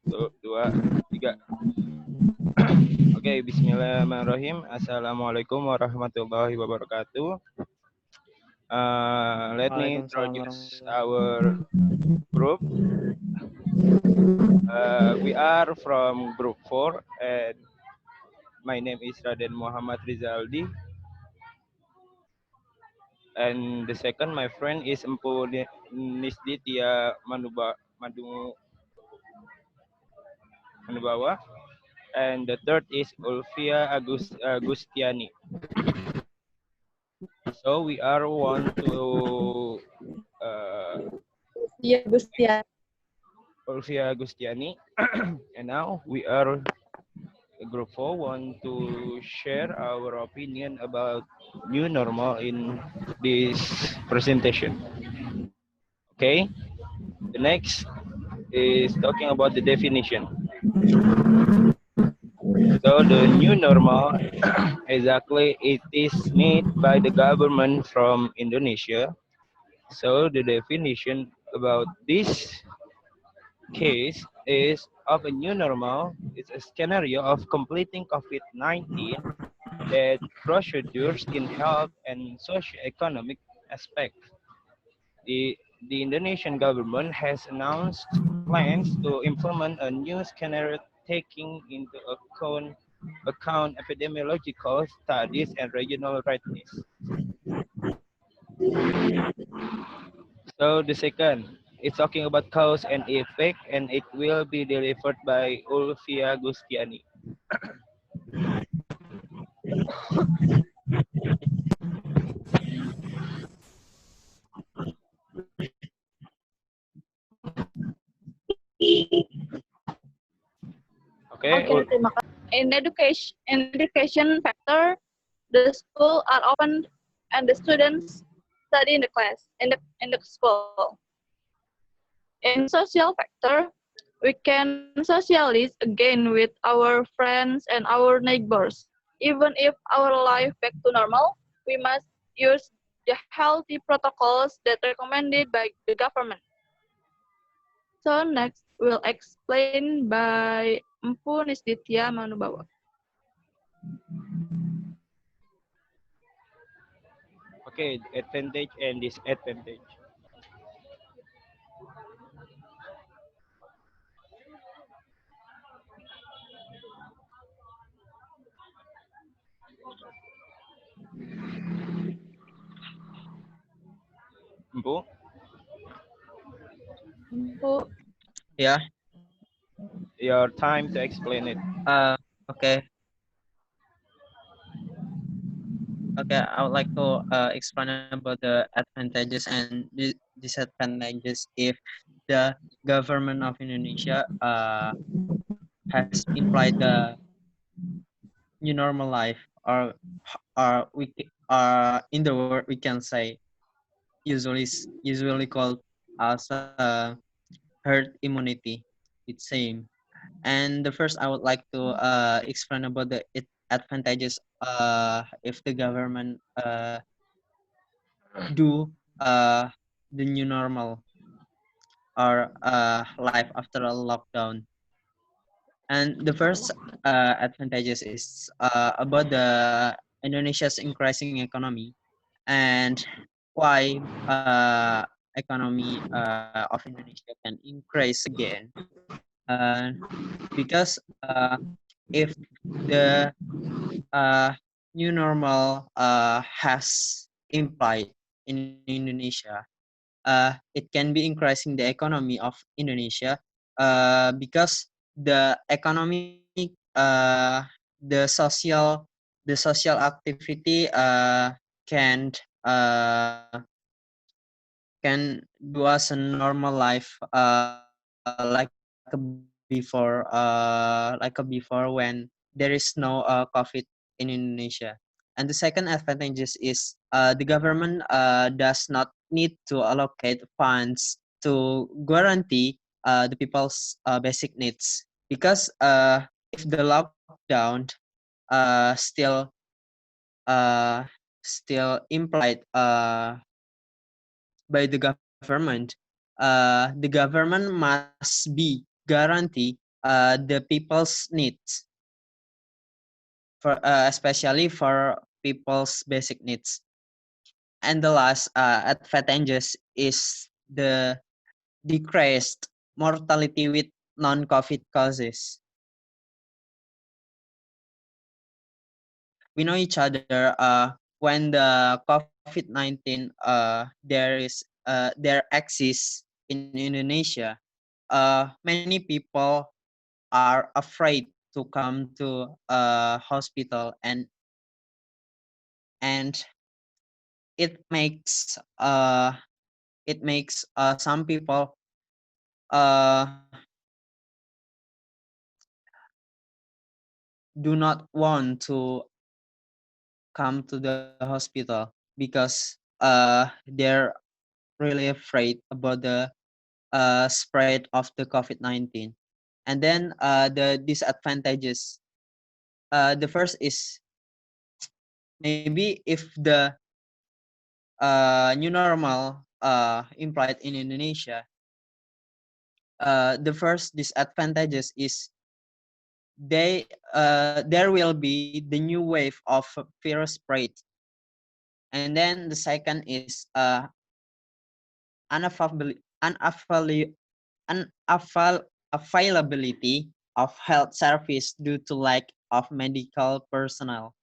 Satu, dua, tiga. Oke, bismillahirrahmanirrahim. Assalamualaikum warahmatullahi wabarakatuh. Let me Waalaikumsalam introduce warahmatullahi. our group. We are from group 4 and my name is Raden Muhammad Rizaldi. And the second, my friend is Empu Nisditia Manubawa. And the third is Ulfia Agustiani. So we are want to Iya, Gustian. Ulfia Agustiani. And now we are group 4 want to share our opinion about new normal in this presentation. Okay, the next is talking about the definition. So the new normal, exactly, it is made by the government from Indonesia. So the definition about this case is of a new normal. It's a scenario of completing COVID-19 that procedures in health and socio-economic aspects. The, the Indonesian government has announced plans to implement a new scenario taking into account epidemiological studies and regional readiness. So the second, it's talking about cause and effect, and it will be delivered by Ulfia Gustiani. Okay, Oke, terima kasih. In education factor, the school are open and the students study in the class in the school. In social factor, we can socialize again with our friends and our neighbors. Even if our life back to normal, we must use the healthy protocols that recommended by the government. So next, we'll explain by Empu Nisditya Manubawa. okay, advantage and disadvantage. Empu, Empu, Yeah. your time to explain it. Okay. Okay. I would like to explain about the advantages and disadvantages if the government of Indonesia has implied the new normal life, or in the word we can say usually called as herd immunity. It's same. And the first, I would like to explain about the advantages if the government do the new normal or life after a lockdown. And the first advantages is about the Indonesia's increasing economy and why economy of Indonesia can increase again. Because if the new normal has implied in Indonesia, it can be increasing the economy of Indonesia because the economic, the social activity can uh, can do us a normal life like a before when there is no COVID in Indonesia. And the second advantages is the government does not need to allocate funds to guarantee the people's basic needs, because if the lockdown still implied by the government must be guarantee the people's needs, for especially for people's basic needs. And the last advantages is the decreased mortality with non-COVID causes. We know each other. When the COVID-19 there exists in Indonesia, many people are afraid to come to a hospital, and it makes some people uh, do not want to come to the hospital because they're really afraid about the spread of the COVID-19. And then the disadvantages. The first is maybe if the new normal implied in Indonesia, the first disadvantages is there will be the new wave of virus spread. And then the second is unavailability availability of health service due to lack of medical personnel.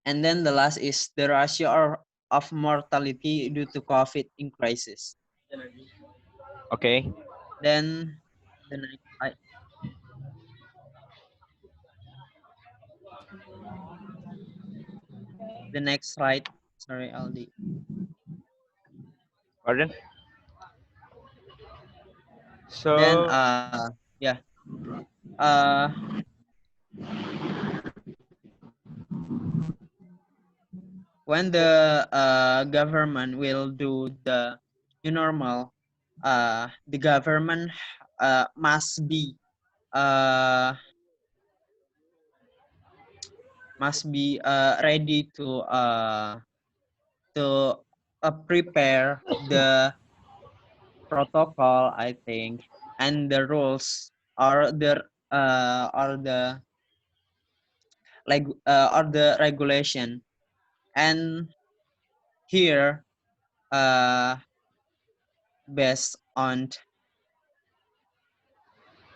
And then the last is the ratio of mortality due to COVID increases. Okay. Then the next slide. The next slide. Sorry, Aldi. Pardon? Then So, yeah. Uh when the government will do the new normal, the government uh, must be ready to prepare the protocol, I think, and the rules are the like are the regulation. And here, based on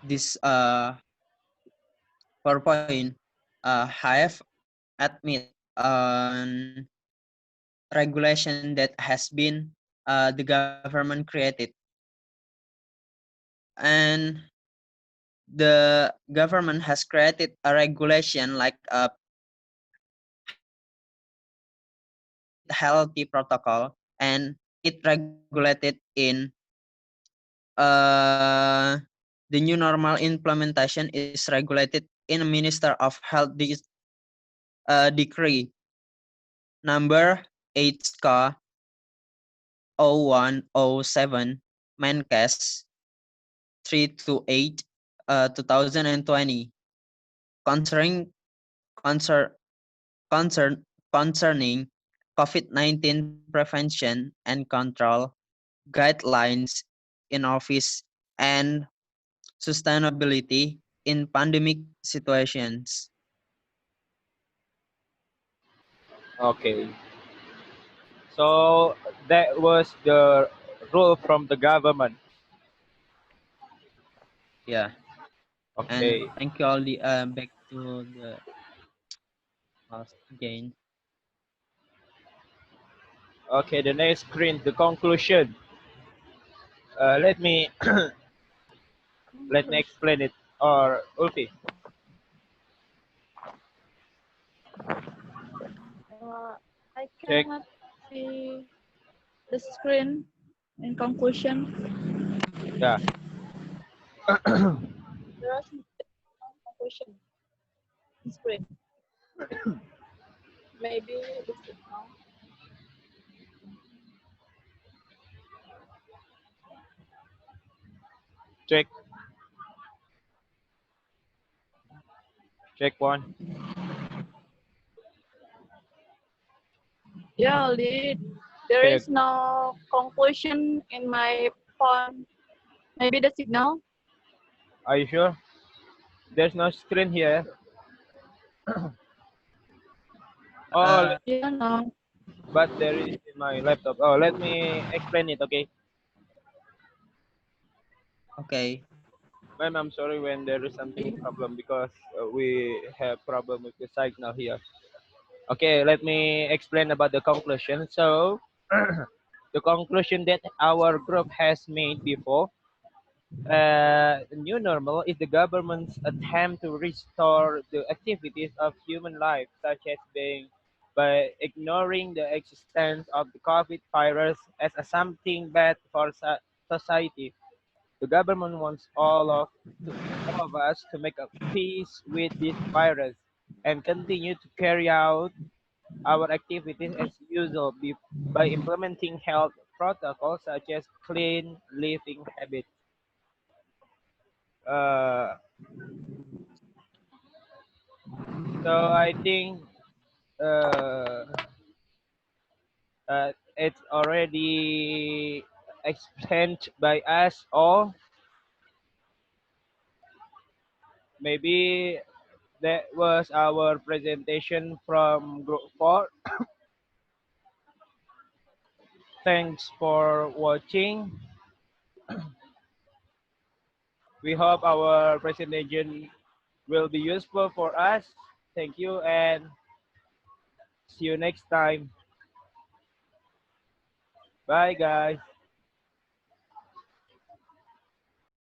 this PowerPoint, have admit on regulation that has been the government created, and the government has created a regulation like a healthy protocol, and it regulated in uh, the new normal implementation is regulated in a Minister of Health decree number 8K 0107 Menkes 328 2020 concerning concern concern concerning COVID-19 prevention and control guidelines in office and sustainability in pandemic situations. okay. So that was the rule from the government. Yeah, and Okay. thank you all. The back to the last again. Okay, the next screen, the conclusion. Let me explain it. Or Ulfi. I Check. cannot see the screen in conclusion. Yeah. There is no conclusion screen. Maybe the signal. Check. Check one. Yeah, Aldi, there Okay. is no conclusion in my phone. Maybe the signal. Are you sure? There's no screen here. Oh, Uh, Yeah, no. but there is in my laptop. Oh, let me explain it, okay? okay. Ma'am, I'm sorry when there is something problem because we have problem with the signal here. Okay, let me explain about the conclusion. So, the conclusion that our group has made before, new normal is the government's attempt to restore the activities of human life, such as being by ignoring the existence of the COVID virus as a something bad for society. The government wants all of us to make a peace with this virus and continue to carry out our activities as usual by implementing health protocols such as clean living habits. Uh, so I think uh, it's already explained by us all. Maybe that was our presentation from Group 4. Thanks for watching. We hope our presentation will be useful for us. Thank you and see you next time. Bye, guys.